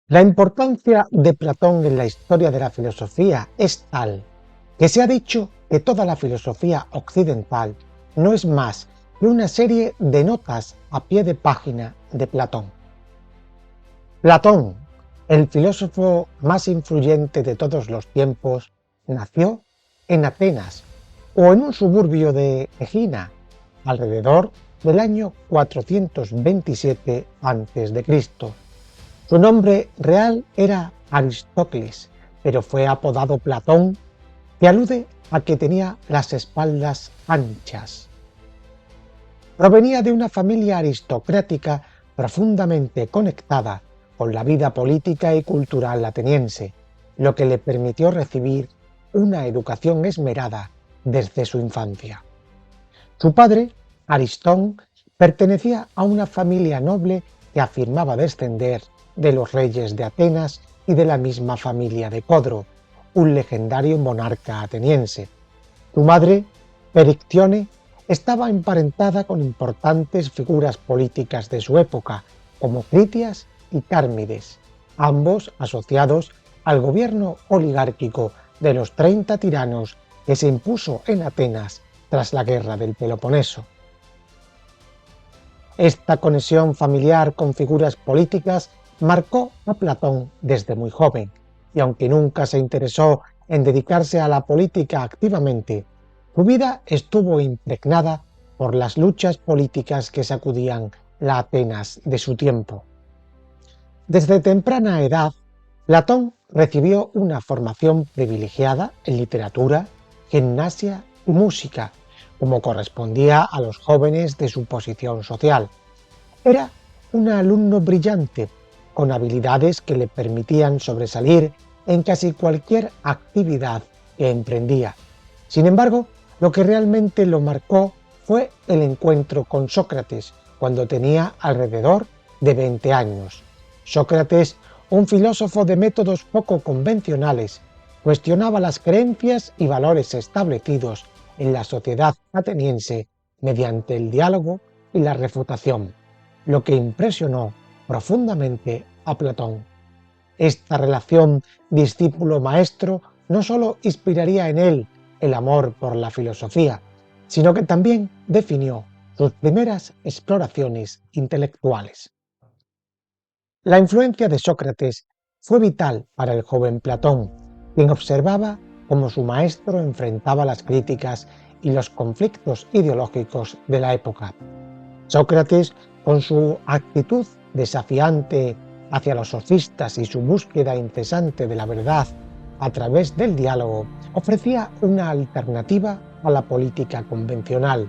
La importancia de Platón en la historia de la filosofía es tal que se ha dicho que toda la filosofía occidental no es más que una serie de notas a pie de página de Platón. Platón, el filósofo más influyente de todos los tiempos, nació en Atenas o en un suburbio de Egina, alrededor del año 427 a.C. Su nombre real era Aristócles, pero fue apodado Platón, que alude a que tenía las espaldas anchas. Provenía de una familia aristocrática profundamente conectada con la vida política y cultural ateniense, lo que le permitió recibir una educación esmerada desde su infancia. Su padre, Aristón, pertenecía a una familia noble que afirmaba descender de los reyes de Atenas y de la misma familia de Codro, un legendario monarca ateniense. Su madre, Perictione, estaba emparentada con importantes figuras políticas de su época, como Critias y Cármides, ambos asociados al gobierno oligárquico de los 30 tiranos que se impuso en Atenas tras la guerra del Peloponeso. Esta conexión familiar con figuras políticas marcó a Platón desde muy joven, y aunque nunca se interesó en dedicarse a la política activamente, su vida estuvo impregnada por las luchas políticas que sacudían la Atenas de su tiempo. Desde temprana edad, Platón recibió una formación privilegiada en literatura, gimnasia y música, como correspondía a los jóvenes de su posición social. Era un alumno brillante, con habilidades que le permitían sobresalir en casi cualquier actividad que emprendía. Sin embargo, lo que realmente lo marcó fue el encuentro con Sócrates, cuando tenía alrededor de 20 años. Sócrates, un filósofo de métodos poco convencionales, cuestionaba las creencias y valores establecidos en la sociedad ateniense mediante el diálogo y la refutación, lo que impresionó profundamente a Platón. Esta relación discípulo-maestro no solo inspiraría en él el amor por la filosofía, sino que también definió sus primeras exploraciones intelectuales. La influencia de Sócrates fue vital para el joven Platón, quien observaba cómo su maestro enfrentaba las críticas y los conflictos ideológicos de la época. Sócrates, con su actitud desafiante hacia los sofistas y su búsqueda incesante de la verdad a través del diálogo, ofrecía una alternativa a la política convencional.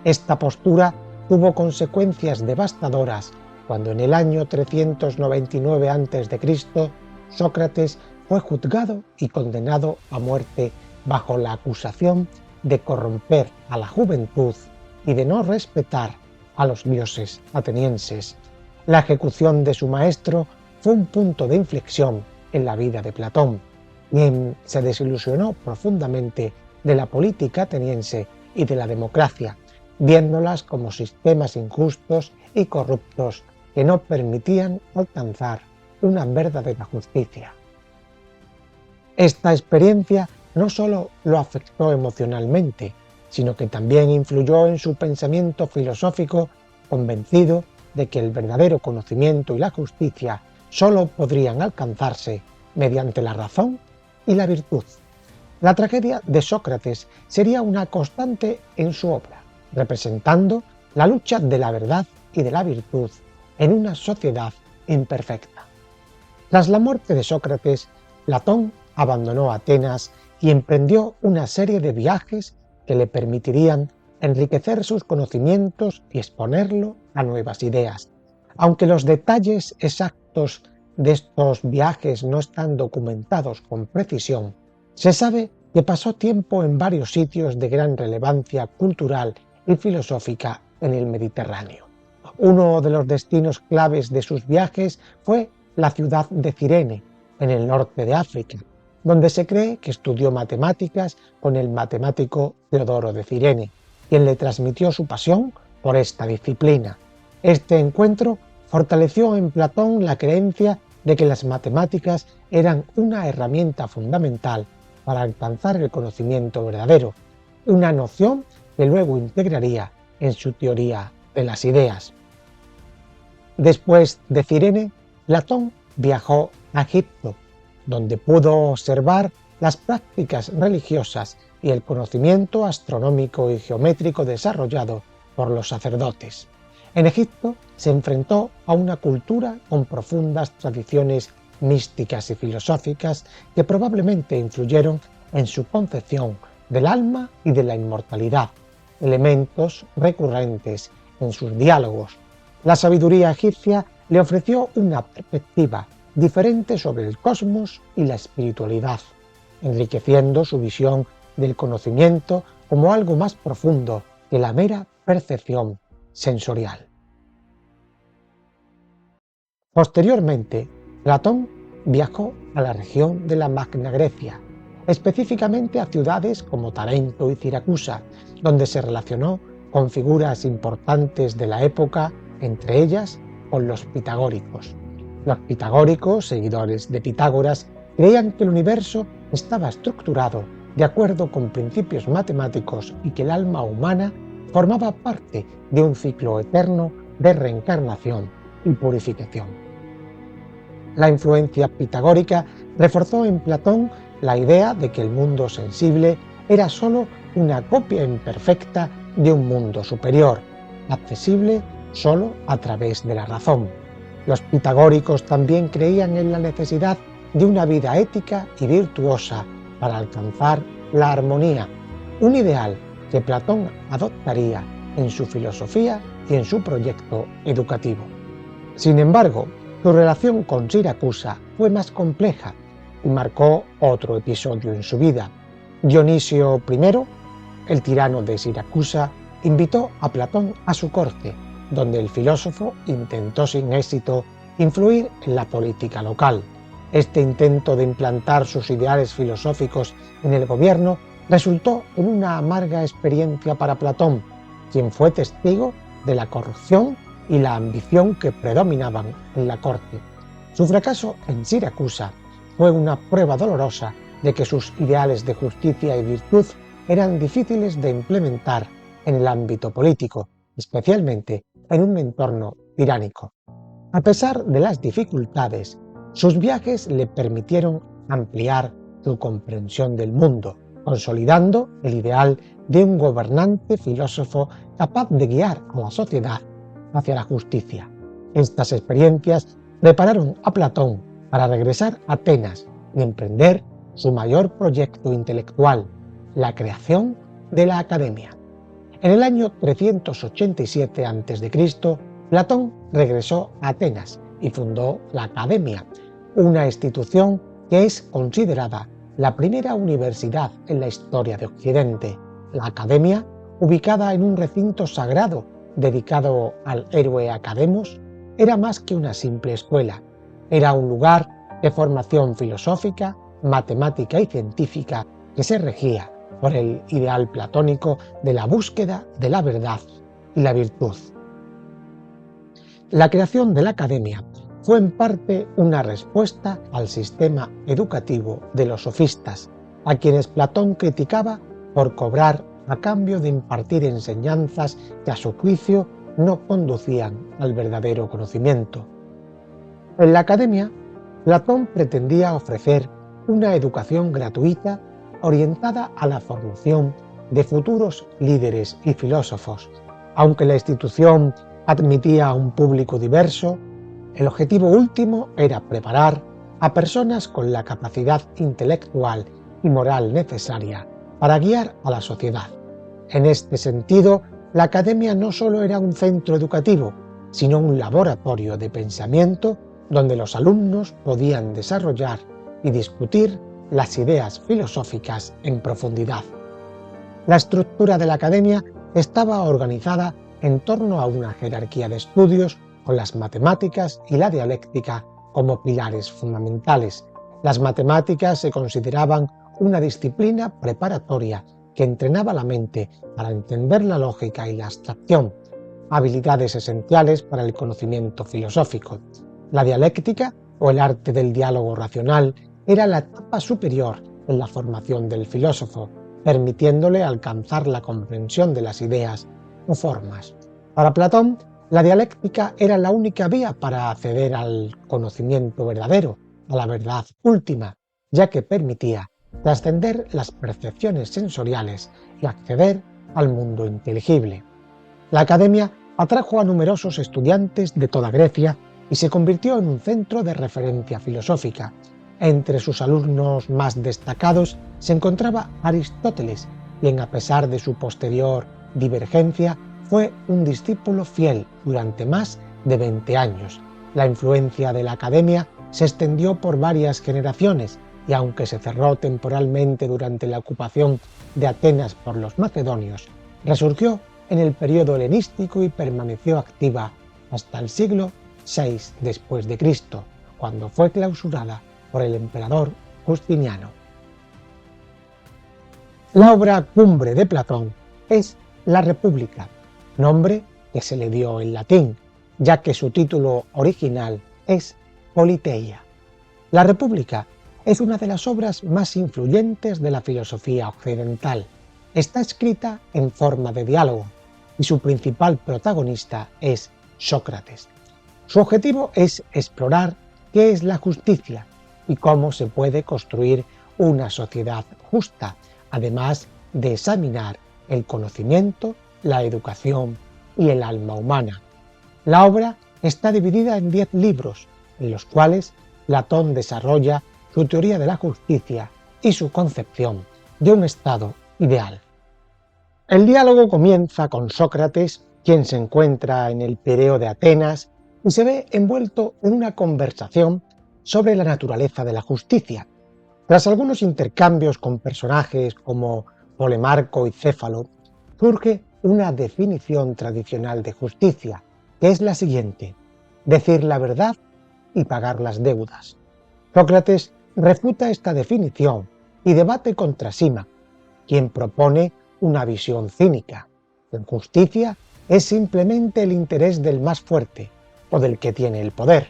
Esta postura tuvo consecuencias devastadoras cuando en el año 399 a.C. Sócrates fue juzgado y condenado a muerte bajo la acusación de corromper a la juventud y de no respetar a los dioses atenienses. La ejecución de su maestro fue un punto de inflexión en la vida de Platón, quien se desilusionó profundamente de la política ateniense y de la democracia, viéndolas como sistemas injustos y corruptos que no permitían alcanzar una verdadera justicia. Esta experiencia no solo lo afectó emocionalmente, sino que también influyó en su pensamiento filosófico, convencido de que el verdadero conocimiento y la justicia solo podrían alcanzarse mediante la razón y la virtud. La tragedia de Sócrates sería una constante en su obra, representando la lucha de la verdad y de la virtud en una sociedad imperfecta. Tras la muerte de Sócrates, Platón abandonó Atenas y emprendió una serie de viajes que le permitirían enriquecer sus conocimientos y exponerlo a nuevas ideas. Aunque los detalles exactos de estos viajes no están documentados con precisión, se sabe que pasó tiempo en varios sitios de gran relevancia cultural y filosófica en el Mediterráneo. Uno de los destinos claves de sus viajes fue la ciudad de Cirene, en el norte de África, donde se cree que estudió matemáticas con el matemático Teodoro de Cirene, quien le transmitió su pasión por esta disciplina. Este encuentro fortaleció en Platón la creencia de que las matemáticas eran una herramienta fundamental para alcanzar el conocimiento verdadero, una noción que luego integraría en su teoría de las ideas. Después de Cirene, Platón viajó a Egipto, donde pudo observar las prácticas religiosas y el conocimiento astronómico y geométrico desarrollado por los sacerdotes. En Egipto se enfrentó a una cultura con profundas tradiciones místicas y filosóficas que probablemente influyeron en su concepción del alma y de la inmortalidad, elementos recurrentes en sus diálogos. La sabiduría egipcia le ofreció una perspectiva diferente sobre el cosmos y la espiritualidad, enriqueciendo su visión del conocimiento como algo más profundo que la mera percepción sensorial. Posteriormente, Platón viajó a la región de la Magna Grecia, específicamente a ciudades como Tarento y Siracusa, donde se relacionó con figuras importantes de la época, entre ellas con los pitagóricos. Los pitagóricos, seguidores de Pitágoras, creían que el universo estaba estructurado de acuerdo con principios matemáticos y que el alma humana formaba parte de un ciclo eterno de reencarnación y purificación. La influencia pitagórica reforzó en Platón la idea de que el mundo sensible era sólo una copia imperfecta de un mundo superior, accesible sólo a través de la razón. Los pitagóricos también creían en la necesidad de una vida ética y virtuosa para alcanzar la armonía, un ideal que Platón adoptaría en su filosofía y en su proyecto educativo. Sin embargo, su relación con Siracusa fue más compleja y marcó otro episodio en su vida. Dionisio I, el tirano de Siracusa, invitó a Platón a su corte, donde el filósofo intentó sin éxito influir en la política local. Este intento de implantar sus ideales filosóficos en el gobierno resultó en una amarga experiencia para Platón, quien fue testigo de la corrupción y la ambición que predominaban en la corte. Su fracaso en Siracusa fue una prueba dolorosa de que sus ideales de justicia y virtud eran difíciles de implementar en el ámbito político, especialmente en un entorno tiránico. A pesar de las dificultades, sus viajes le permitieron ampliar su comprensión del mundo, consolidando el ideal de un gobernante filósofo capaz de guiar a la sociedad hacia la justicia. Estas experiencias prepararon a Platón para regresar a Atenas y emprender su mayor proyecto intelectual, la creación de la Academia. En el año 387 a.C., Platón regresó a Atenas y fundó la Academia, una institución que es considerada la primera universidad en la historia de Occidente. La Academia, ubicada en un recinto sagrado dedicado al héroe Academos, era más que una simple escuela. Era un lugar de formación filosófica, matemática y científica que se regía por el ideal platónico de la búsqueda de la verdad y la virtud. La creación de la Academia fue en parte una respuesta al sistema educativo de los sofistas, a quienes Platón criticaba por cobrar a cambio de impartir enseñanzas que a su juicio no conducían al verdadero conocimiento. En la Academia, Platón pretendía ofrecer una educación gratuita orientada a la formación de futuros líderes y filósofos. Aunque la institución admitía a un público diverso, el objetivo último era preparar a personas con la capacidad intelectual y moral necesaria para guiar a la sociedad. En este sentido, la Academia no solo era un centro educativo, sino un laboratorio de pensamiento donde los alumnos podían desarrollar y discutir las ideas filosóficas en profundidad. La estructura de la Academia estaba organizada en torno a una jerarquía de estudios con las matemáticas y la dialéctica como pilares fundamentales. Las matemáticas se consideraban una disciplina preparatoria que entrenaba la mente para entender la lógica y la abstracción, habilidades esenciales para el conocimiento filosófico. La dialéctica o el arte del diálogo racional era la etapa superior en la formación del filósofo, permitiéndole alcanzar la comprensión de las ideas o formas. Para Platón, la dialéctica era la única vía para acceder al conocimiento verdadero, a la verdad última, ya que permitía trascender las percepciones sensoriales y acceder al mundo inteligible. La academia atrajo a numerosos estudiantes de toda Grecia y se convirtió en un centro de referencia filosófica. Entre sus alumnos más destacados se encontraba Aristóteles, quien, a pesar de su posterior divergencia, fue un discípulo fiel durante más de 20 años. La influencia de la academia se extendió por varias generaciones y, aunque se cerró temporalmente durante la ocupación de Atenas por los macedonios, resurgió en el período helenístico y permaneció activa hasta el siglo VI después de Cristo, cuando fue clausurada por el emperador Justiniano. La obra cumbre de Platón es La República, nombre que se le dio en latín, ya que su título original es Politeia. La República es una de las obras más influyentes de la filosofía occidental. Está escrita en forma de diálogo y su principal protagonista es Sócrates. Su objetivo es explorar qué es la justicia y cómo se puede construir una sociedad justa, además de examinar el conocimiento, la educación y el alma humana. La obra está dividida en 10 libros, en los cuales Platón desarrolla su teoría de la justicia y su concepción de un estado ideal. El diálogo comienza con Sócrates, quien se encuentra en el Pireo de Atenas y se ve envuelto en una conversación sobre la naturaleza de la justicia. Tras algunos intercambios con personajes como Polemarco y Céfalo, surge una definición tradicional de justicia, que es la siguiente: decir la verdad y pagar las deudas. Sócrates refuta esta definición y debate contra Símaco, quien propone una visión cínica. La justicia es simplemente el interés del más fuerte o del que tiene el poder.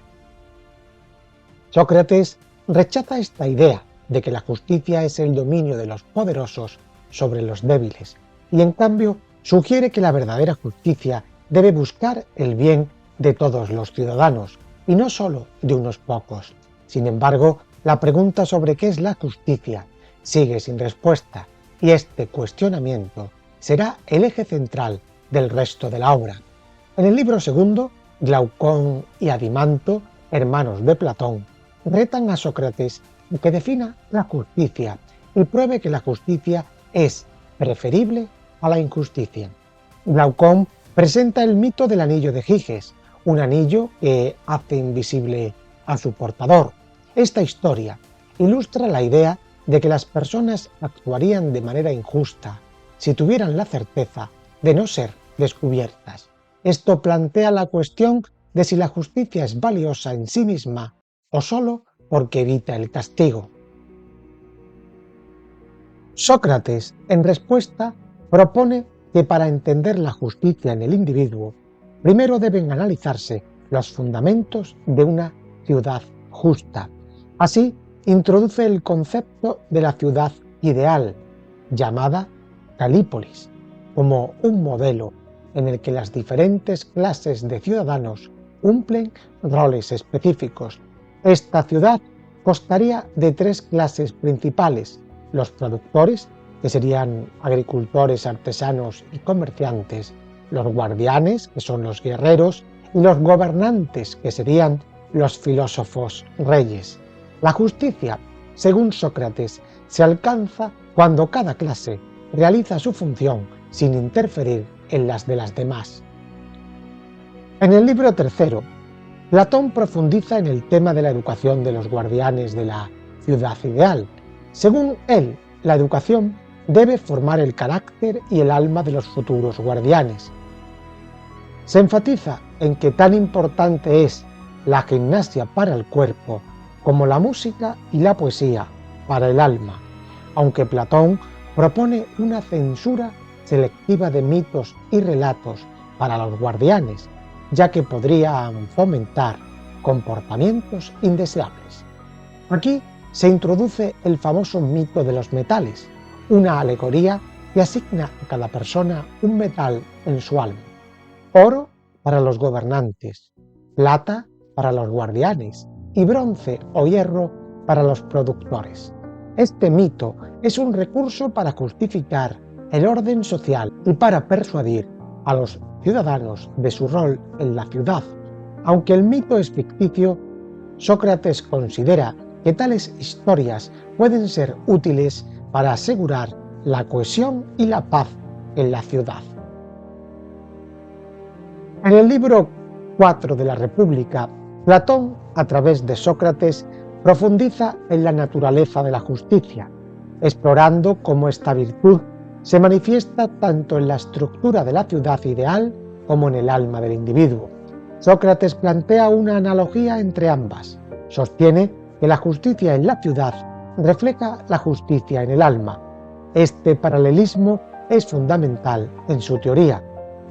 Sócrates rechaza esta idea de que la justicia es el dominio de los poderosos sobre los débiles y, en cambio, sugiere que la verdadera justicia debe buscar el bien de todos los ciudadanos y no solo de unos pocos. Sin embargo, la pregunta sobre qué es la justicia sigue sin respuesta y este cuestionamiento será el eje central del resto de la obra. En el libro segundo, Glaucón y Adimanto, hermanos de Platón, retan a Sócrates a que defina la justicia y pruebe que la justicia es preferible a la injusticia. Glaucón presenta el mito del anillo de Giges, un anillo que hace invisible a su portador. Esta historia ilustra la idea de que las personas actuarían de manera injusta si tuvieran la certeza de no ser descubiertas. Esto plantea la cuestión de si la justicia es valiosa en sí misma o solo porque evita el castigo. Sócrates, en respuesta, propone que para entender la justicia en el individuo, primero deben analizarse los fundamentos de una ciudad justa. Así, introduce el concepto de la ciudad ideal, llamada Calípolis, como un modelo en el que las diferentes clases de ciudadanos cumplen roles específicos. Esta ciudad constaría de 3 clases principales: los productores, que serían agricultores, artesanos y comerciantes; los guardianes, que son los guerreros; y los gobernantes, que serían los filósofos reyes. La justicia, según Sócrates, se alcanza cuando cada clase realiza su función sin interferir en las de las demás. En el libro tercero, Platón profundiza en el tema de la educación de los guardianes de la ciudad ideal. Según él, la educación debe formar el carácter y el alma de los futuros guardianes. Se enfatiza en que tan importante es la gimnasia para el cuerpo como la música y la poesía para el alma, aunque Platón propone una censura selectiva de mitos y relatos para los guardianes, ya que podrían fomentar comportamientos indeseables. Aquí se introduce el famoso mito de los metales, una alegoría que asigna a cada persona un metal en su alma. Oro para los gobernantes, plata para los guardianes y bronce o hierro para los productores. Este mito es un recurso para justificar el orden social y para persuadir a los ciudadanos de su rol en la ciudad. Aunque el mito es ficticio, Sócrates considera que tales historias pueden ser útiles para asegurar la cohesión y la paz en la ciudad. En el libro 4 de la República, Platón, a través de Sócrates, profundiza en la naturaleza de la justicia, explorando cómo esta virtud se manifiesta tanto en la estructura de la ciudad ideal como en el alma del individuo. Sócrates plantea una analogía entre ambas. Sostiene que la justicia en la ciudad refleja la justicia en el alma. Este paralelismo es fundamental en su teoría.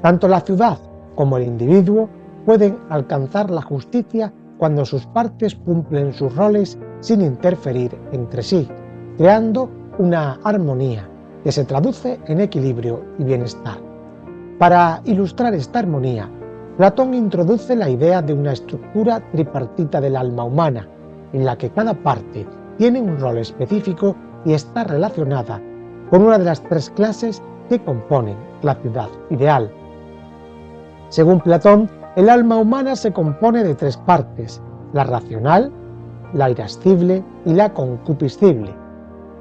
Tanto la ciudad como el individuo pueden alcanzar la justicia cuando sus partes cumplen sus roles sin interferir entre sí, creando una armonía que se traduce en equilibrio y bienestar. Para ilustrar esta armonía, Platón introduce la idea de una estructura tripartita del alma humana, en la que cada parte tiene un rol específico y está relacionada con una de las tres clases que componen la ciudad ideal. Según Platón, el alma humana se compone de tres partes: la racional, la irascible y la concupiscible.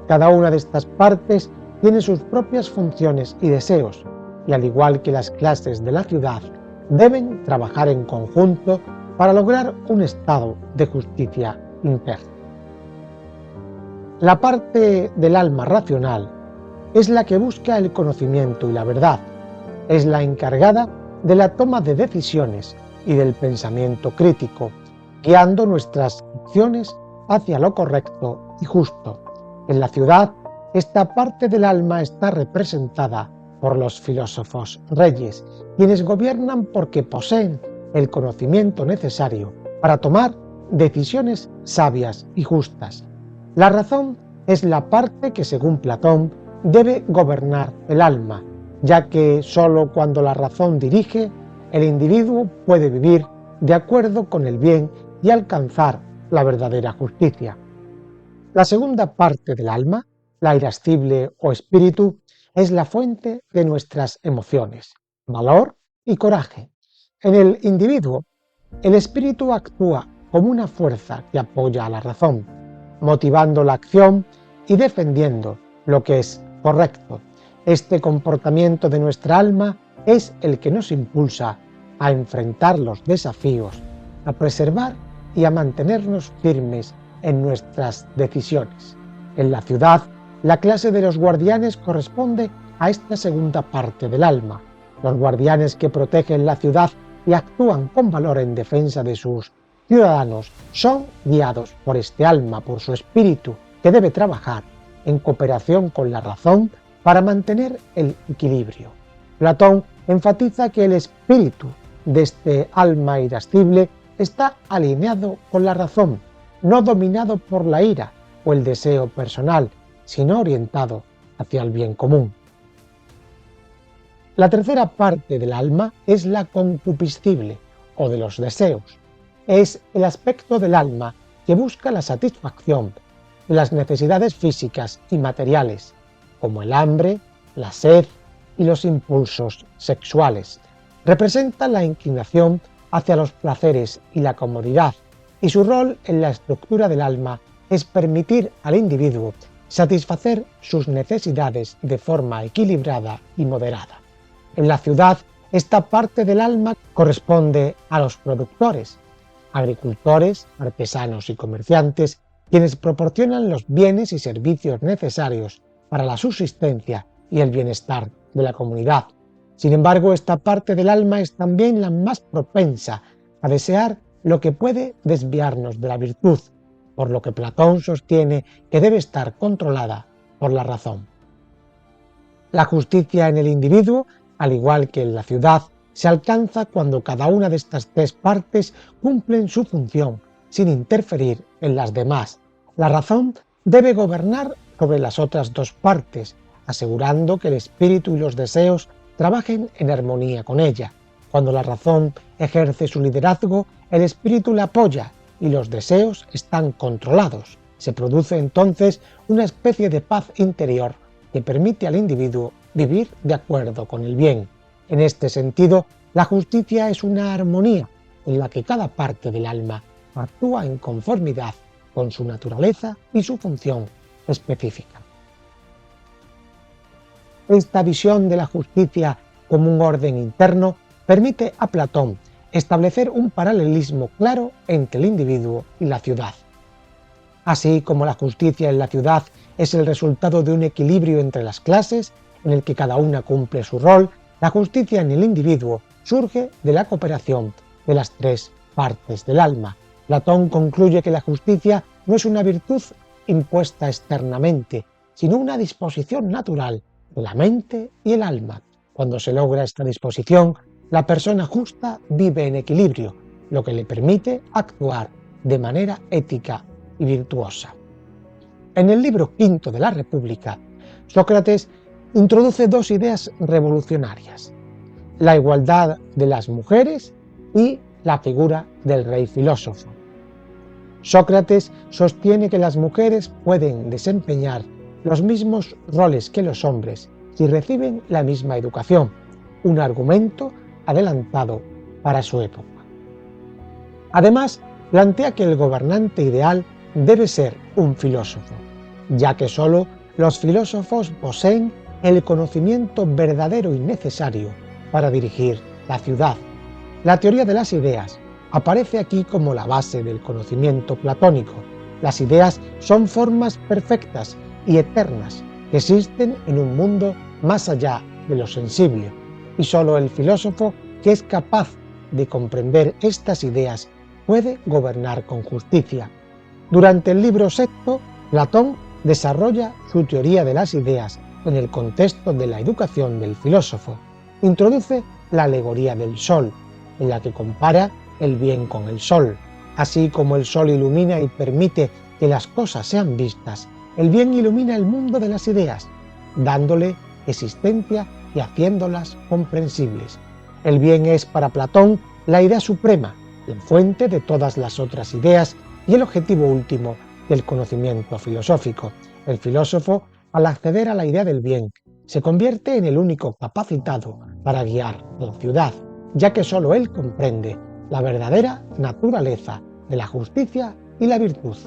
Cada una de estas partes tiene sus propias funciones y deseos, y al igual que las clases de la ciudad, deben trabajar en conjunto para lograr un estado de justicia interna. La parte del alma racional es la que busca el conocimiento y la verdad, es la encargada de la toma de decisiones y del pensamiento crítico, guiando nuestras acciones hacia lo correcto y justo. En la ciudad, esta parte del alma está representada por los filósofos reyes, quienes gobiernan porque poseen el conocimiento necesario para tomar decisiones sabias y justas. La razón es la parte que, según Platón, debe gobernar el alma, ya que sólo cuando la razón dirige, el individuo puede vivir de acuerdo con el bien y alcanzar la verdadera justicia. La segunda parte del alma, la irascible o espíritu, es la fuente de nuestras emociones, valor y coraje. En el individuo, el espíritu actúa como una fuerza que apoya a la razón, motivando la acción y defendiendo lo que es correcto. Este comportamiento de nuestra alma es el que nos impulsa a enfrentar los desafíos, a preservar y a mantenernos firmes en nuestras decisiones. En la ciudad, la clase de los guardianes corresponde a esta segunda parte del alma. Los guardianes que protegen la ciudad y actúan con valor en defensa de sus ciudadanos son guiados por este alma, por su espíritu, que debe trabajar en cooperación con la razón para mantener el equilibrio. Platón enfatiza que el espíritu de este alma irascible está alineado con la razón, no dominado por la ira o el deseo personal, sino orientado hacia el bien común. La tercera parte del alma es la concupiscible, o de los deseos. Es el aspecto del alma que busca la satisfacción de las necesidades físicas y materiales, como el hambre, la sed y los impulsos sexuales. Representa la inclinación hacia los placeres y la comodidad, y su rol en la estructura del alma es permitir al individuo satisfacer sus necesidades de forma equilibrada y moderada. En la ciudad, esta parte del alma corresponde a los productores, agricultores, artesanos y comerciantes, quienes proporcionan los bienes y servicios necesarios para la subsistencia y el bienestar de la comunidad. Sin embargo, esta parte del alma es también la más propensa a desear lo que puede desviarnos de la virtud, por lo que Platón sostiene que debe estar controlada por la razón. La justicia en el individuo, al igual que en la ciudad, se alcanza cuando cada una de estas tres partes cumplen su función sin interferir en las demás. La razón debe gobernar sobre las otras dos partes, asegurando que el espíritu y los deseos trabajen en armonía con ella. Cuando la razón ejerce su liderazgo, el espíritu la apoya y los deseos están controlados. Se produce entonces una especie de paz interior que permite al individuo vivir de acuerdo con el bien. En este sentido, la justicia es una armonía en la que cada parte del alma actúa en conformidad con su naturaleza y su función específica. Esta visión de la justicia como un orden interno permite a Platón establecer un paralelismo claro entre el individuo y la ciudad. Así como la justicia en la ciudad es el resultado de un equilibrio entre las clases, en el que cada una cumple su rol, la justicia en el individuo surge de la cooperación de las tres partes del alma. Platón concluye que la justicia no es una virtud impuesta externamente, sino una disposición natural de la mente y el alma. Cuando se logra esta disposición, la persona justa vive en equilibrio, lo que le permite actuar de manera ética y virtuosa. En el libro V de la República, Sócrates introduce dos ideas revolucionarias: la igualdad de las mujeres y la figura del rey filósofo. Sócrates sostiene que las mujeres pueden desempeñar los mismos roles que los hombres si reciben la misma educación, un argumento adelantado para su época. Además, plantea que el gobernante ideal debe ser un filósofo, ya que solo los filósofos poseen el conocimiento verdadero y necesario para dirigir la ciudad. La teoría de las ideas aparece aquí como la base del conocimiento platónico. Las ideas son formas perfectas y eternas que existen en un mundo más allá de lo sensible, y solo el filósofo que es capaz de comprender estas ideas puede gobernar con justicia. Durante el libro VI, Platón desarrolla su teoría de las ideas en el contexto de la educación del filósofo. Introduce la alegoría del sol, en la que compara el bien con el sol. Así como el sol ilumina y permite que las cosas sean vistas, el bien ilumina el mundo de las ideas, dándole existencia y haciéndolas comprensibles. El bien es para Platón la idea suprema, la fuente de todas las otras ideas y el objetivo último del conocimiento filosófico. El filósofo, al acceder a la idea del bien, se convierte en el único capacitado para guiar la ciudad, ya que solo él comprende la verdadera naturaleza de la justicia y la virtud.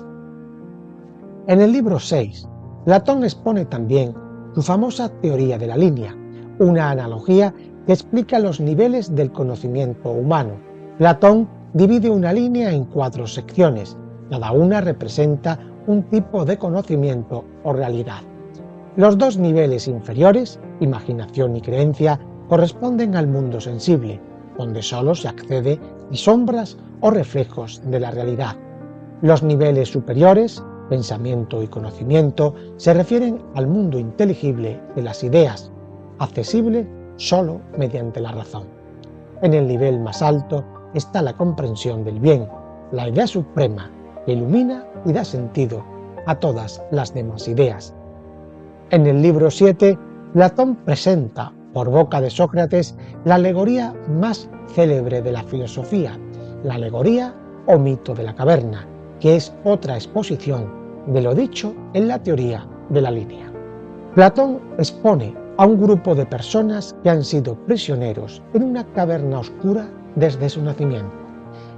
En el libro 6, Platón expone también su famosa teoría de la línea, una analogía que explica los niveles del conocimiento humano. Platón divide una línea en 4 secciones, cada una representa un tipo de conocimiento o realidad. Los 2 niveles inferiores, imaginación y creencia, corresponden al mundo sensible, donde solo se accede a sombras o reflejos de la realidad. Los niveles superiores, pensamiento y conocimiento, se refieren al mundo inteligible de las ideas, accesible solo mediante la razón. En el nivel más alto está la comprensión del bien, la idea suprema que ilumina y da sentido a todas las demás ideas. En el libro 7, Platón presenta, por boca de Sócrates, la alegoría más célebre de la filosofía, la alegoría o mito de la caverna, que es otra exposición de lo dicho en la teoría de la línea. Platón expone a un grupo de personas que han sido prisioneros en una caverna oscura desde su nacimiento.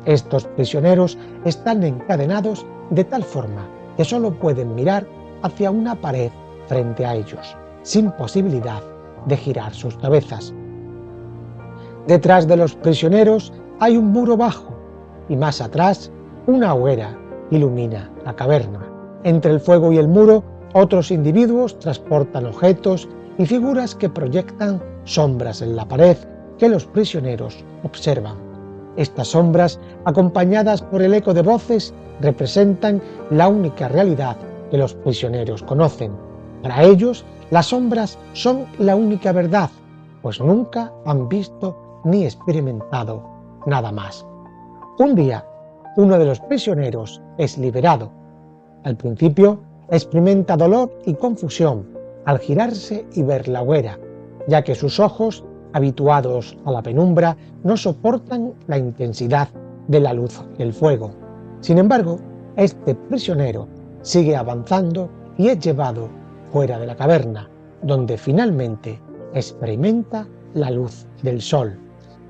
Estos prisioneros están encadenados de tal forma que solo pueden mirar hacia una pared frente a ellos, sin posibilidad de girar sus cabezas. Detrás de los prisioneros hay un muro bajo y más atrás una hoguera ilumina la caverna. Entre el fuego y el muro, otros individuos transportan objetos y figuras que proyectan sombras en la pared que los prisioneros observan. Estas sombras, acompañadas por el eco de voces, representan la única realidad que los prisioneros conocen. Para ellos, las sombras son la única verdad, pues nunca han visto ni experimentado nada más. Un día, uno de los prisioneros es liberado. Al principio, experimenta dolor y confusión al girarse y ver la hoguera, ya que sus ojos, habituados a la penumbra, no soportan la intensidad de la luz del fuego. Sin embargo, este prisionero sigue avanzando y es llevado fuera de la caverna, donde finalmente experimenta la luz del sol.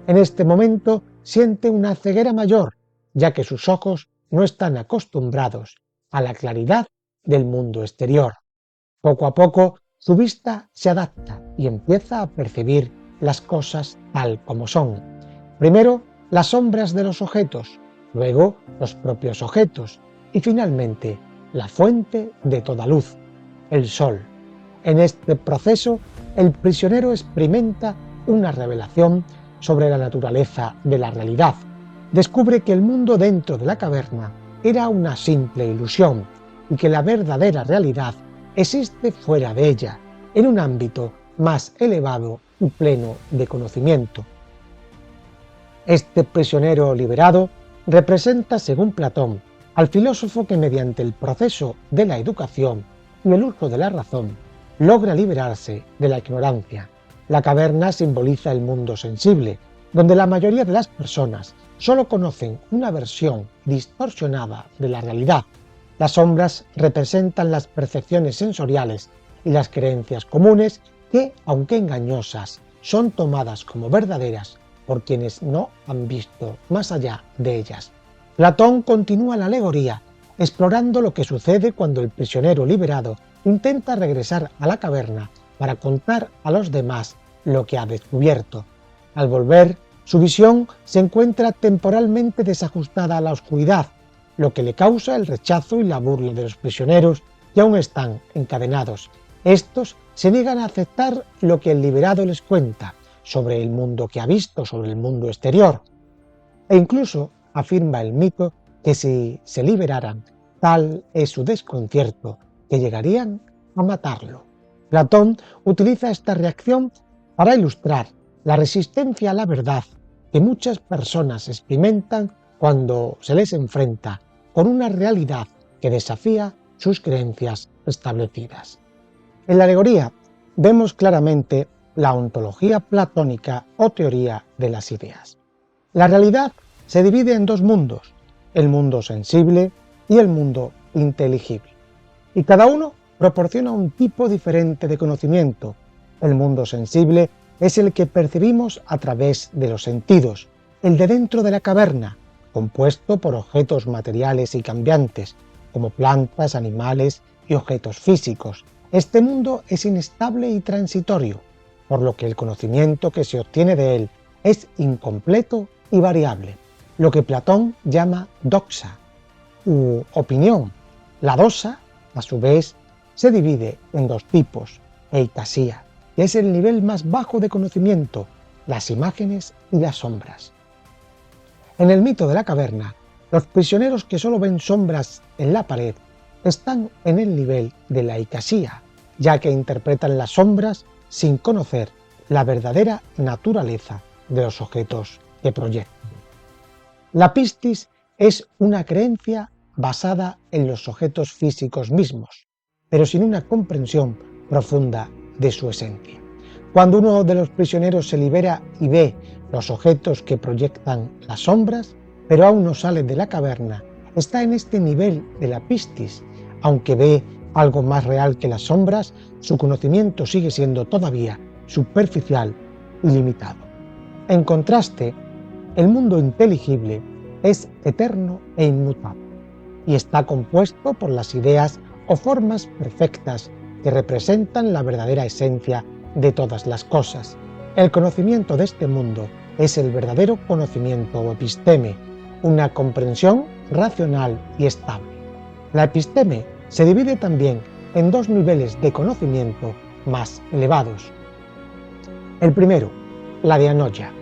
En este momento siente una ceguera mayor, ya que sus ojos no están acostumbrados a la claridad del mundo exterior. Poco a poco, su vista se adapta y empieza a percibir las cosas tal como son. Primero, las sombras de los objetos, luego los propios objetos y finalmente la fuente de toda luz, el sol. En este proceso, el prisionero experimenta una revelación sobre la naturaleza de la realidad. Descubre que el mundo dentro de la caverna era una simple ilusión y que la verdadera realidad existe fuera de ella, en un ámbito más elevado y pleno de conocimiento. Este prisionero liberado representa, según Platón, al filósofo que mediante el proceso de la educación y el uso de la razón logra liberarse de la ignorancia. La caverna simboliza el mundo sensible, donde la mayoría de las personas solo conocen una versión distorsionada de la realidad. Las sombras representan las percepciones sensoriales y las creencias comunes que, aunque engañosas, son tomadas como verdaderas por quienes no han visto más allá de ellas. Platón continúa la alegoría, explorando lo que sucede cuando el prisionero liberado intenta regresar a la caverna para contar a los demás lo que ha descubierto. Al volver, su visión se encuentra temporalmente desajustada a la oscuridad, lo que le causa el rechazo y la burla de los prisioneros que aún están encadenados. Estos se niegan a aceptar lo que el liberado les cuenta sobre el mundo que ha visto, sobre el mundo exterior. E incluso afirma el mito que si se liberaran, tal es su desconcierto, que llegarían a matarlo. Platón utiliza esta reacción para ilustrar la resistencia a la verdad que muchas personas experimentan cuando se les enfrenta con una realidad que desafía sus creencias establecidas. En la alegoría vemos claramente la ontología platónica o teoría de las ideas. La realidad se divide en dos mundos, el mundo sensible y el mundo inteligible, y cada uno proporciona un tipo diferente de conocimiento. El mundo sensible es el que percibimos a través de los sentidos, el de dentro de la caverna, compuesto por objetos materiales y cambiantes, como plantas, animales y objetos físicos. Este mundo es inestable y transitorio, por lo que el conocimiento que se obtiene de él es incompleto y variable, lo que Platón llama doxa, u opinión. La doxa, a su vez, se divide en dos tipos, eikasía, que es el nivel más bajo de conocimiento, las imágenes y las sombras. En el mito de la caverna, los prisioneros que solo ven sombras en la pared están en el nivel de la eikasía, ya que interpretan las sombras sin conocer la verdadera naturaleza de los objetos que proyectan. La pistis es una creencia basada en los objetos físicos mismos, pero sin una comprensión profunda de su esencia. Cuando uno de los prisioneros se libera y ve los objetos que proyectan las sombras, pero aún no sale de la caverna, está en este nivel de la pistis. Aunque ve algo más real que las sombras, su conocimiento sigue siendo todavía superficial y limitado. En contraste, el mundo inteligible es eterno e inmutable y está compuesto por las ideas o formas perfectas que representan la verdadera esencia de todas las cosas. El conocimiento de este mundo es el verdadero conocimiento o episteme, una comprensión racional y estable. La episteme se divide también en dos niveles de conocimiento más elevados. El primero, la dianoia,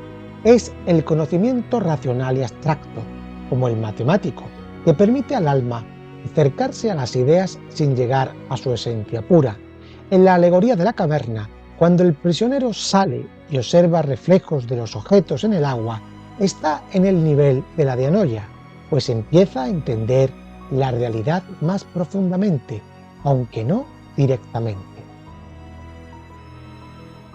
es el conocimiento racional y abstracto, como el matemático, que permite al alma acercarse a las ideas sin llegar a su esencia pura. En la alegoría de la caverna, cuando el prisionero sale y observa reflejos de los objetos en el agua está en el nivel de la dianoia, pues empieza a entender la realidad más profundamente, aunque no directamente.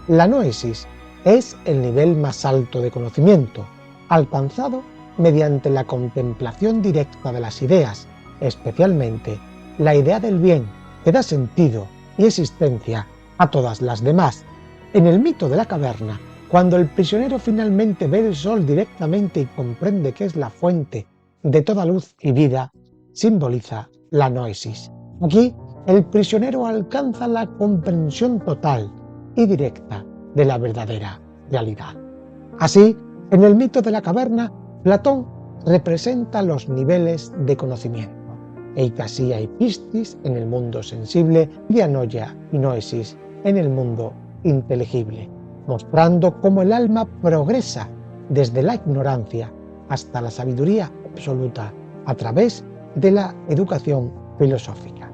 La noesis es el nivel más alto de conocimiento, alcanzado mediante la contemplación directa de las ideas, especialmente la idea del bien, que da sentido y existencia a todas las demás. En el mito de la caverna, cuando el prisionero finalmente ve el sol directamente y comprende que es la fuente de toda luz y vida, simboliza la noesis. Aquí, el prisionero alcanza la comprensión total y directa de la verdadera realidad. Así, en el mito de la caverna, Platón representa los niveles de conocimiento: eikasia y pistis en el mundo sensible, dianoia y noesis en el mundo inteligible, mostrando cómo el alma progresa desde la ignorancia hasta la sabiduría absoluta a través de la educación filosófica.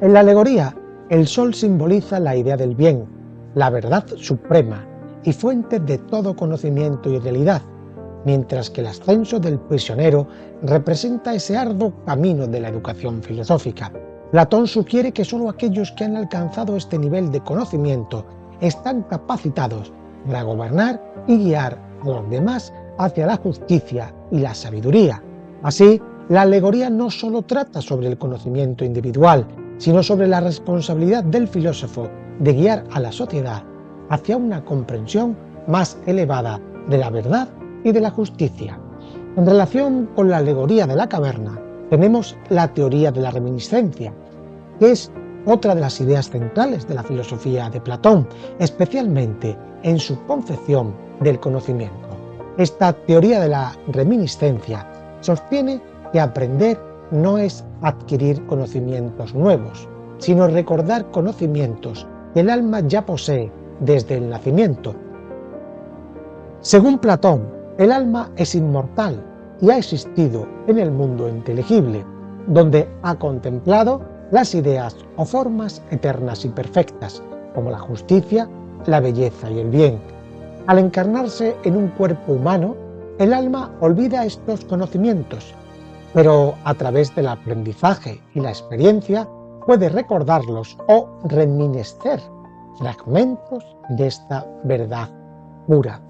En la alegoría, el sol simboliza la idea del bien, la verdad suprema y fuente de todo conocimiento y realidad, mientras que el ascenso del prisionero representa ese arduo camino de la educación filosófica. Platón sugiere que sólo aquellos que han alcanzado este nivel de conocimiento están capacitados para gobernar y guiar a los demás hacia la justicia y la sabiduría. Así, la alegoría no solo trata sobre el conocimiento individual, sino sobre la responsabilidad del filósofo de guiar a la sociedad hacia una comprensión más elevada de la verdad y de la justicia. En relación con la alegoría de la caverna, tenemos la teoría de la reminiscencia, que es otra de las ideas centrales de la filosofía de Platón, especialmente en su concepción del conocimiento. Esta teoría de la reminiscencia sostiene que aprender no es adquirir conocimientos nuevos, sino recordar conocimientos que el alma ya posee desde el nacimiento. Según Platón, el alma es inmortal y ha existido en el mundo inteligible, donde ha contemplado las ideas o formas eternas y perfectas, como la justicia, la belleza y el bien. Al encarnarse en un cuerpo humano, el alma olvida estos conocimientos, pero a través del aprendizaje y la experiencia puede recordarlos o reminiscer fragmentos de esta verdad pura.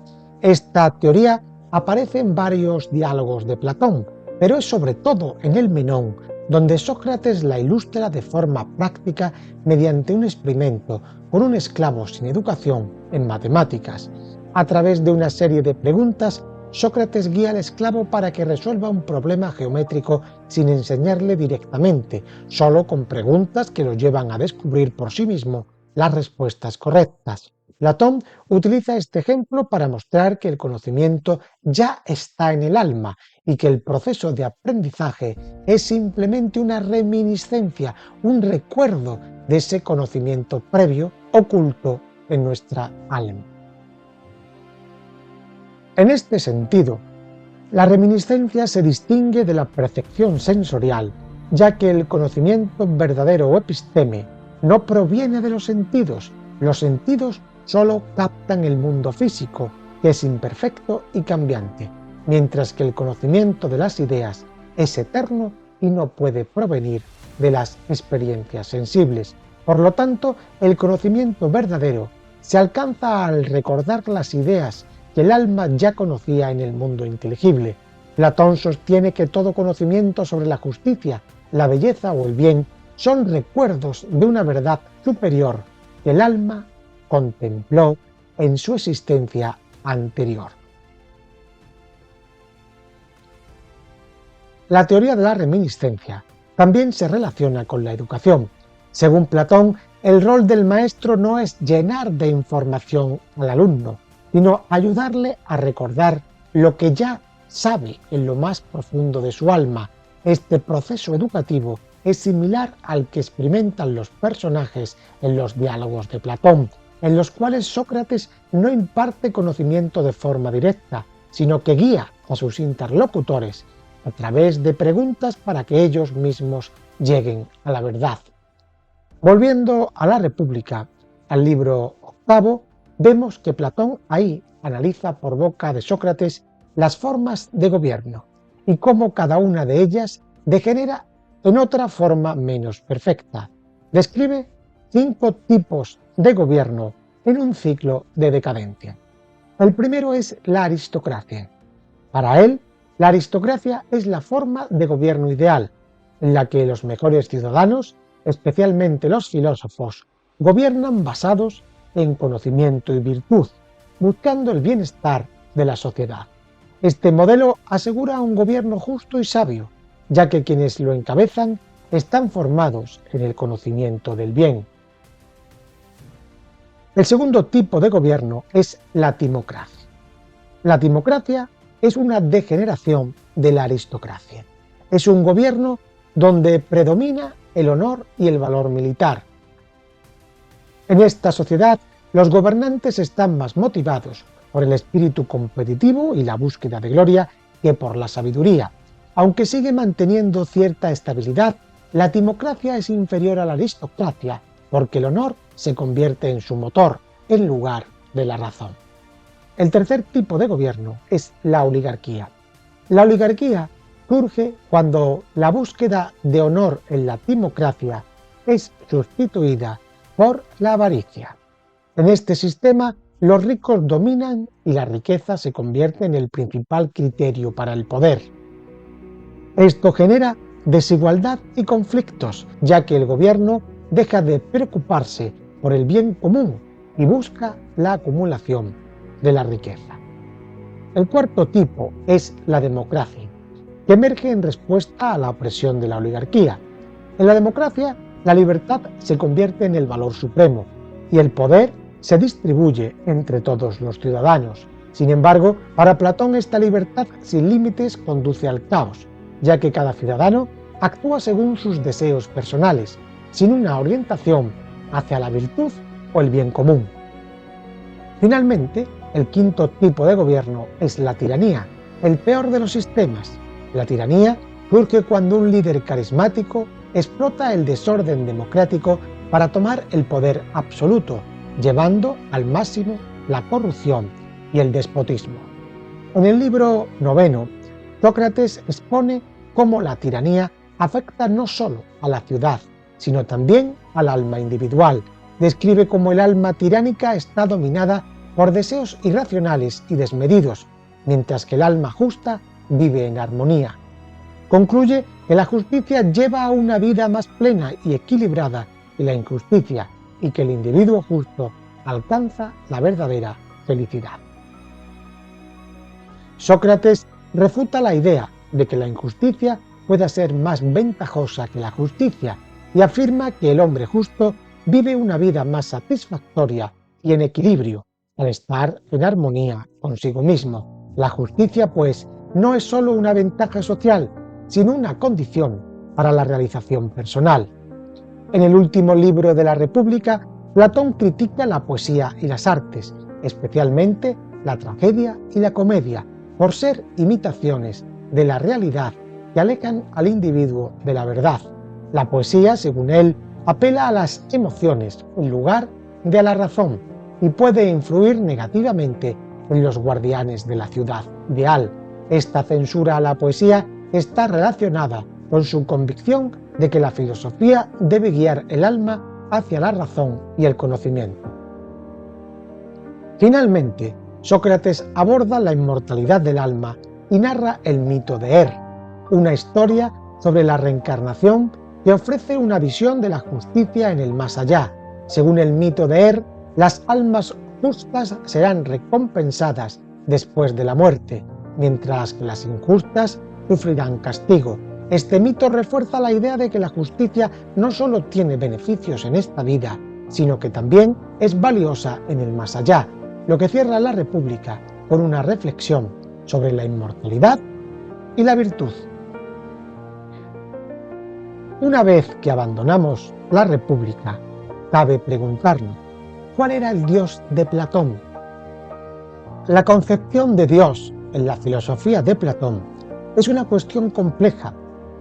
Esta teoría aparece en varios diálogos de Platón, pero es sobre todo en el Menón donde Sócrates la ilustra de forma práctica mediante un experimento con un esclavo sin educación en matemáticas. A través de una serie de preguntas, Sócrates guía al esclavo para que resuelva un problema geométrico sin enseñarle directamente, solo con preguntas que lo llevan a descubrir por sí mismo las respuestas correctas. Platón utiliza este ejemplo para mostrar que el conocimiento ya está en el alma y que el proceso de aprendizaje es simplemente una reminiscencia, un recuerdo de ese conocimiento previo oculto en nuestra alma. En este sentido, la reminiscencia se distingue de la percepción sensorial, ya que el conocimiento verdadero o episteme no proviene de los sentidos solo captan el mundo físico, que es imperfecto y cambiante, mientras que el conocimiento de las ideas es eterno y no puede provenir de las experiencias sensibles. Por lo tanto, el conocimiento verdadero se alcanza al recordar las ideas que el alma ya conocía en el mundo inteligible. Platón sostiene que todo conocimiento sobre la justicia, la belleza o el bien son recuerdos de una verdad superior que el alma contempló en su existencia anterior. La teoría de la reminiscencia también se relaciona con la educación. Según Platón, el rol del maestro no es llenar de información al alumno, sino ayudarle a recordar lo que ya sabe en lo más profundo de su alma. Este proceso educativo es similar al que experimentan los personajes en los diálogos de Platón, en los cuales Sócrates no imparte conocimiento de forma directa, sino que guía a sus interlocutores a través de preguntas para que ellos mismos lleguen a la verdad. Volviendo a la República, al libro octavo, vemos que Platón ahí analiza por boca de Sócrates las formas de gobierno y cómo cada una de ellas degenera en otra forma menos perfecta. Describe 5 tipos de gobierno en un ciclo de decadencia. El primero es la aristocracia. Para él, la aristocracia es la forma de gobierno ideal, en la que los mejores ciudadanos, especialmente los filósofos, gobiernan basados en conocimiento y virtud, buscando el bienestar de la sociedad. Este modelo asegura un gobierno justo y sabio, ya que quienes lo encabezan están formados en el conocimiento del bien. El segundo tipo de gobierno es la timocracia. La timocracia es una degeneración de la aristocracia. Es un gobierno donde predomina el honor y el valor militar. En esta sociedad, los gobernantes están más motivados por el espíritu competitivo y la búsqueda de gloria que por la sabiduría. Aunque sigue manteniendo cierta estabilidad, la timocracia es inferior a la aristocracia porque el honor se convierte en su motor en lugar de la razón. El tercer tipo de gobierno es la oligarquía. La oligarquía surge cuando la búsqueda de honor en la timocracia es sustituida por la avaricia. En este sistema, los ricos dominan y la riqueza se convierte en el principal criterio para el poder. Esto genera desigualdad y conflictos, ya que el gobierno deja de preocuparse por el bien común y busca la acumulación de la riqueza. El cuarto tipo es la democracia, que emerge en respuesta a la opresión de la oligarquía. En la democracia, la libertad se convierte en el valor supremo y el poder se distribuye entre todos los ciudadanos. Sin embargo, para Platón esta libertad sin límites conduce al caos, ya que cada ciudadano actúa según sus deseos personales, sin una orientación hacia la virtud o el bien común. Finalmente, el quinto tipo de gobierno es la tiranía, el peor de los sistemas. La tiranía surge cuando un líder carismático explota el desorden democrático para tomar el poder absoluto, llevando al máximo la corrupción y el despotismo. En el libro 9, Sócrates expone cómo la tiranía afecta no solo a la ciudad, sino también al alma individual. Describe cómo el alma tiránica está dominada por deseos irracionales y desmedidos, mientras que el alma justa vive en armonía. Concluye que la justicia lleva a una vida más plena y equilibrada que la injusticia, y que el individuo justo alcanza la verdadera felicidad. Sócrates refuta la idea de que la injusticia pueda ser más ventajosa que la justicia y afirma que el hombre justo vive una vida más satisfactoria y en equilibrio al estar en armonía consigo mismo. La justicia, pues, no es solo una ventaja social, sino una condición para la realización personal. En el último libro de la República, Platón critica la poesía y las artes, especialmente la tragedia y la comedia, por ser imitaciones de la realidad que alejan al individuo de la verdad. La poesía, según él, apela a las emociones en lugar de a la razón y puede influir negativamente en los guardianes de la ciudad ideal. Esta censura a la poesía está relacionada con su convicción de que la filosofía debe guiar el alma hacia la razón y el conocimiento. Finalmente, Sócrates aborda la inmortalidad del alma y narra el mito de Er, una historia sobre la reencarnación que ofrece una visión de la justicia en el más allá. Según el mito de Er, las almas justas serán recompensadas después de la muerte, mientras que las injustas sufrirán castigo. Este mito refuerza la idea de que la justicia no solo tiene beneficios en esta vida, sino que también es valiosa en el más allá, lo que cierra la República con una reflexión sobre la inmortalidad y la virtud. Una vez que abandonamos la República, cabe preguntarnos, ¿cuál era el Dios de Platón? La concepción de Dios en la filosofía de Platón es una cuestión compleja,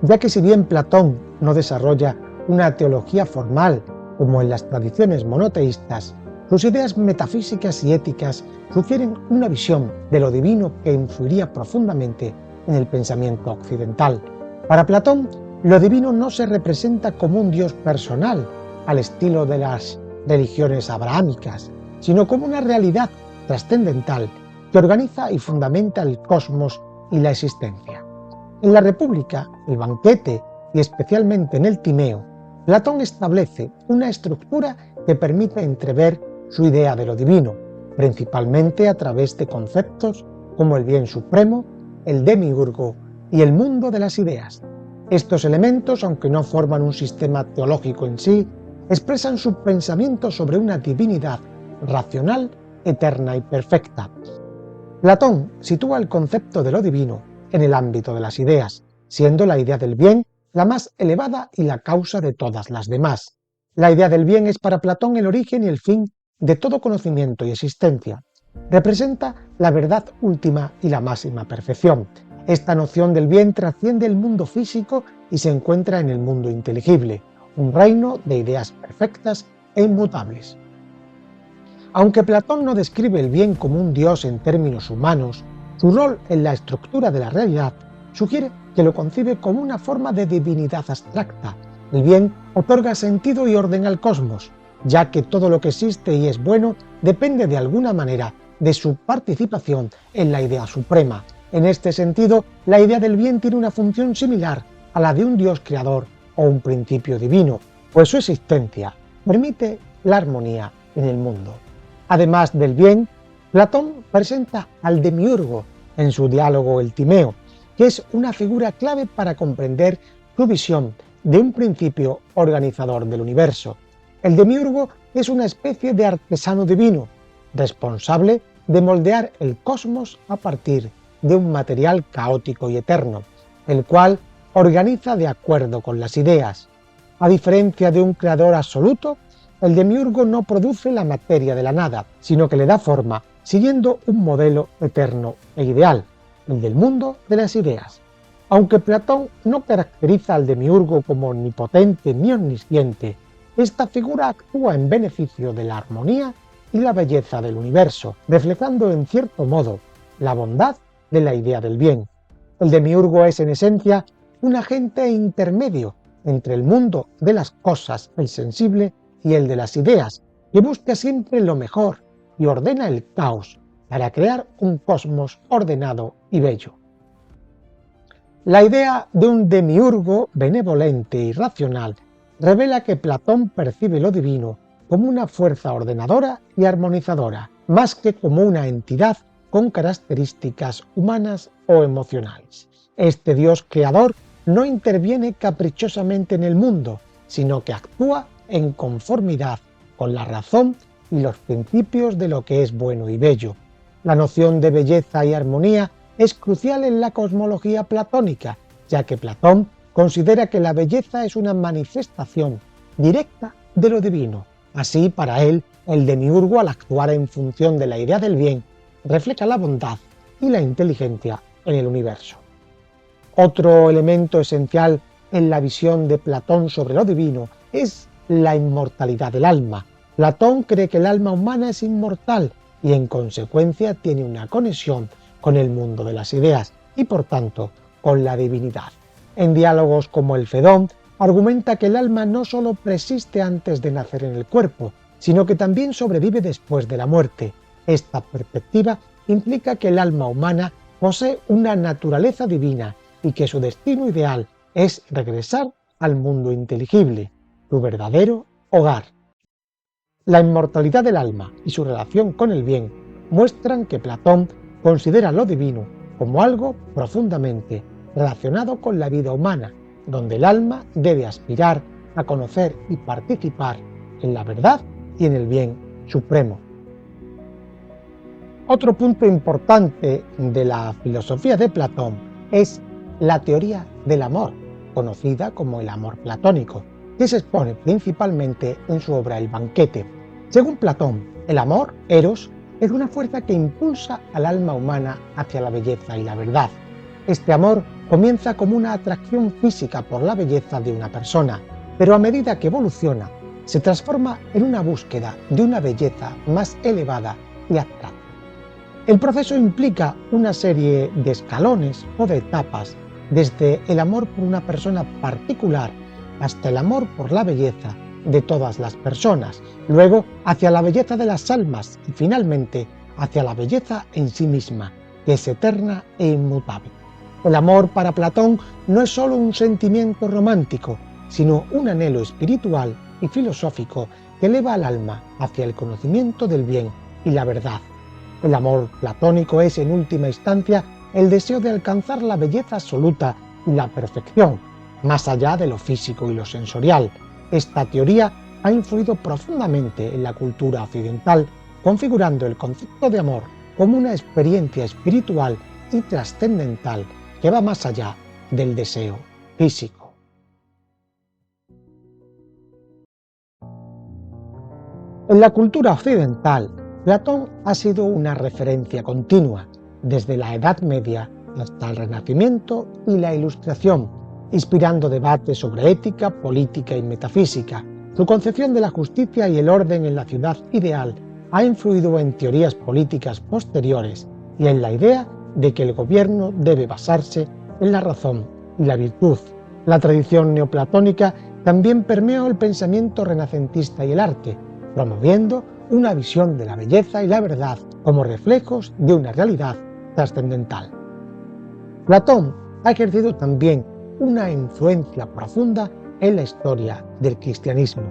ya que si bien Platón no desarrolla una teología formal como en las tradiciones monoteístas, Sus ideas metafísicas y éticas sugieren una visión de lo divino que influiría profundamente en el pensamiento occidental. Para Platón, lo divino no se representa como un Dios personal, al estilo de las religiones abrahámicas, sino como una realidad trascendental que organiza y fundamenta el cosmos y la existencia. En la República, el Banquete y especialmente en el Timeo, Platón establece una estructura que permite entrever su idea de lo divino, principalmente a través de conceptos como el bien supremo, el demiurgo y el mundo de las ideas. Estos elementos, aunque no forman un sistema teológico en sí, expresan su pensamiento sobre una divinidad racional, eterna y perfecta. Platón sitúa el concepto de lo divino en el ámbito de las ideas, siendo la idea del bien la más elevada y la causa de todas las demás. La idea del bien es para Platón el origen y el fin de todo conocimiento y existencia. Representa la verdad última y la máxima perfección. Esta noción del bien trasciende el mundo físico y se encuentra en el mundo inteligible, un reino de ideas perfectas e inmutables. Aunque Platón no describe el bien como un dios en términos humanos, su rol en la estructura de la realidad sugiere que lo concibe como una forma de divinidad abstracta. El bien otorga sentido y orden al cosmos, ya que todo lo que existe y es bueno depende de alguna manera de su participación en la idea suprema. En este sentido, la idea del bien tiene una función similar a la de un Dios creador o un principio divino, pues su existencia permite la armonía en el mundo. Además del bien, Platón presenta al demiurgo en su diálogo El Timeo, que es una figura clave para comprender su visión de un principio organizador del universo. El demiurgo es una especie de artesano divino, responsable de moldear el cosmos a partir de un material caótico y eterno, el cual organiza de acuerdo con las ideas. A diferencia de un creador absoluto, el demiurgo no produce la materia de la nada, sino que le da forma siguiendo un modelo eterno e ideal, el del mundo de las ideas. Aunque Platón no caracteriza al demiurgo como omnipotente ni omnisciente, esta figura actúa en beneficio de la armonía y la belleza del universo, reflejando en cierto modo la bondad de la idea del bien. El demiurgo es en esencia un agente intermedio entre el mundo de las cosas, el sensible, y el de las ideas, que busca siempre lo mejor y ordena el caos para crear un cosmos ordenado y bello. La idea de un demiurgo benevolente y racional revela que Platón percibe lo divino como una fuerza ordenadora y armonizadora, más que como una entidad con características humanas o emocionales. Este Dios creador no interviene caprichosamente en el mundo, sino que actúa en conformidad con la razón y los principios de lo que es bueno y bello. La noción de belleza y armonía es crucial en la cosmología platónica, ya que Platón considera que la belleza es una manifestación directa de lo divino. Así, para él, el demiurgo, al actuar en función de la idea del bien, refleja la bondad y la inteligencia en el universo. Otro elemento esencial en la visión de Platón sobre lo divino es la inmortalidad del alma. Platón cree que el alma humana es inmortal y en consecuencia tiene una conexión con el mundo de las ideas y por tanto con la divinidad. En diálogos como el Fedón argumenta que el alma no solo persiste antes de nacer en el cuerpo, sino que también sobrevive después de la muerte. Esta perspectiva implica que el alma humana posee una naturaleza divina y que su destino ideal es regresar al mundo inteligible, su verdadero hogar. La inmortalidad del alma y su relación con el bien muestran que Platón considera lo divino como algo profundamente relacionado con la vida humana, donde el alma debe aspirar a conocer y participar en la verdad y en el bien supremo. Otro punto importante de la filosofía de Platón es la teoría del amor, conocida como el amor platónico, que se expone principalmente en su obra El Banquete. Según Platón, el amor, Eros, es una fuerza que impulsa al alma humana hacia la belleza y la verdad. Este amor comienza como una atracción física por la belleza de una persona, pero a medida que evoluciona, se transforma en una búsqueda de una belleza más elevada y abstracta. El proceso implica una serie de escalones o de etapas, desde el amor por una persona particular hasta el amor por la belleza de todas las personas, luego hacia la belleza de las almas y finalmente hacia la belleza en sí misma, que es eterna e inmutable. El amor para Platón no es solo un sentimiento romántico, sino un anhelo espiritual y filosófico que eleva al alma hacia el conocimiento del bien y la verdad. El amor platónico es, en última instancia, el deseo de alcanzar la belleza absoluta y la perfección, más allá de lo físico y lo sensorial. Esta teoría ha influido profundamente en la cultura occidental, configurando el concepto de amor como una experiencia espiritual y trascendental que va más allá del deseo físico. En la cultura occidental, Platón ha sido una referencia continua, desde la Edad Media hasta el Renacimiento y la Ilustración, inspirando debates sobre ética, política y metafísica. Su concepción de la justicia y el orden en la ciudad ideal ha influido en teorías políticas posteriores y en la idea de que el gobierno debe basarse en la razón y la virtud. La tradición neoplatónica también permeó el pensamiento renacentista y el arte, promoviendo una visión de la belleza y la verdad como reflejos de una realidad trascendental. Platón ha ejercido también una influencia profunda en la historia del cristianismo.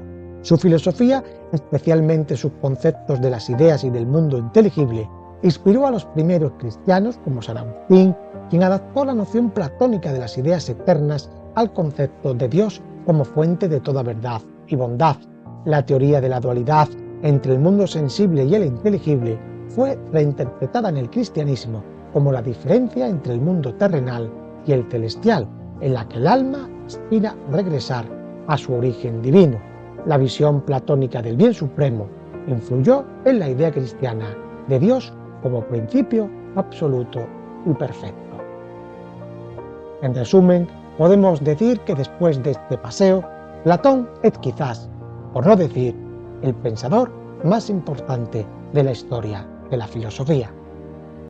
Su filosofía, especialmente sus conceptos de las ideas y del mundo inteligible, inspiró a los primeros cristianos como San Agustín, quien adaptó la noción platónica de las ideas eternas al concepto de Dios como fuente de toda verdad y bondad. La teoría de la dualidad entre el mundo sensible y el inteligible fue reinterpretada en el cristianismo como la diferencia entre el mundo terrenal y el celestial, en la que el alma aspira a regresar a su origen divino. La visión platónica del bien supremo influyó en la idea cristiana de Dios como principio absoluto y perfecto. En resumen, podemos decir que después de este paseo, Platón es quizás, por no decir, el pensador más importante de la historia de la filosofía.